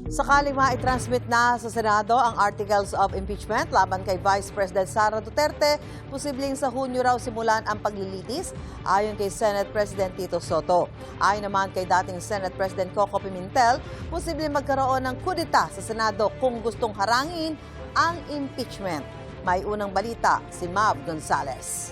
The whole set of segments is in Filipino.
Sakaling ma-transmit na sa Senado ang Articles of Impeachment laban kay Vice President Sara Duterte, posibleng sa Hunyo raw simulan ang paglilitis ayon kay Senate President Tito Soto. Ayon naman kay dating Senate President Coco Pimentel, posibleng magkaroon ng kudeta sa Senado kung gustong harangin ang impeachment. May unang balita si Mav Gonzales.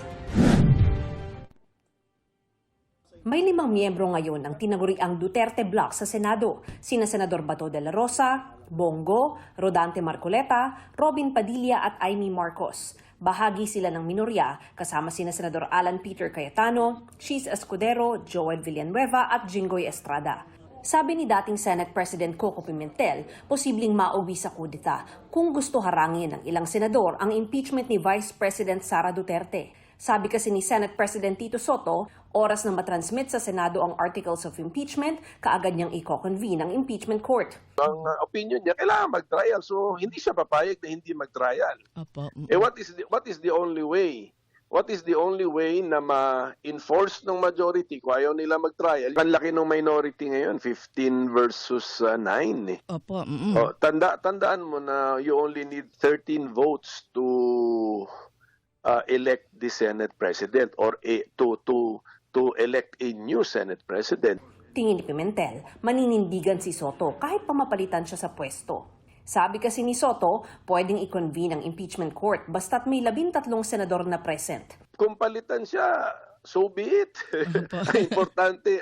May 5 miyembro ngayon ng tinaguriang Duterte Block sa Senado, sina Senador Bato de la Rosa, Bongo, Rodante Marcoleta, Robin Padilla at Amy Marcos. Bahagi sila ng minorya kasama sina Senador Alan Peter Cayetano, Cheese Escudero, Joel Villanueva at Jinggoy Estrada. Sabi ni dating Senate President Coco Pimentel, posibleng mauwi sa kudeta kung gusto harangin ng ilang senador ang impeachment ni Vice President Sara Duterte. Sabi kasi ni Senate President Tito Soto, oras na matransmit sa Senado ang Articles of Impeachment, kaagad niyang i-convene ang impeachment court. Ang opinion niya, kailangan mag-trial. So, hindi siya papayag na hindi mag-trial. What is the only way? What is the only way na ma-enforce ng majority kung ayaw nila mag-trial? Ang laki ng minority ngayon, 15 versus 9 eh. Opo. O, tandaan mo na you only need 13 votes to elect the Senate President or to elect a new Senate President. Tingin ni Pimentel, maninindigan si Soto kahit pamapalitan siya sa pwesto. Sabi kasi ni Soto, pwedeng i-convene ang impeachment court basta't may 13 senador na present. Kung palitan siya, so be it.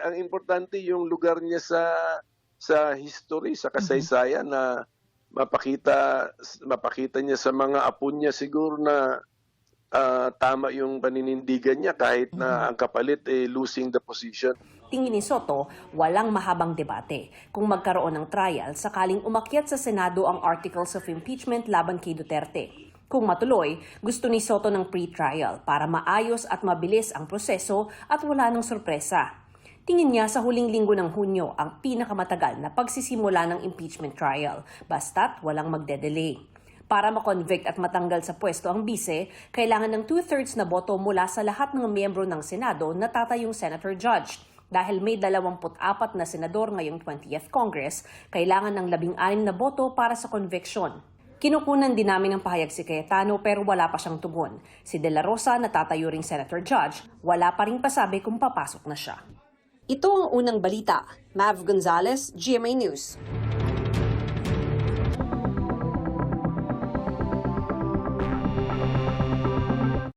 ang importante yung lugar niya sa history, sa kasaysayan na mapakita niya sa mga apo niya siguro na tama yung paninindigan niya kahit na ang kapalit losing the position. Tingin ni Soto, walang mahabang debate kung magkaroon ng trial sakaling umakyat sa Senado ang Articles of Impeachment laban kay Duterte. Kung matuloy, gusto ni Soto ng pre-trial para maayos at mabilis ang proseso at wala ng sorpresa. Tingin niya sa huling linggo ng Hunyo ang pinakamatagal na pagsisimula ng impeachment trial, basta't walang magde-delay. Para makonvict at matanggal sa pwesto ang bise, kailangan ng 2/3 na boto mula sa lahat ng miyembro ng Senado na tatayong senator judge. Dahil may 24 na senador ngayong 20th Congress, kailangan ng 16 na boto para sa conviction. Kinukunan din namin ng pahayag si Cayetano pero wala pa siyang tugon. Si De La Rosa na tatayo ring senator judge, wala pa ring pasabi kung papasok na siya. Ito ang unang balita. Mav Gonzales, GMA News.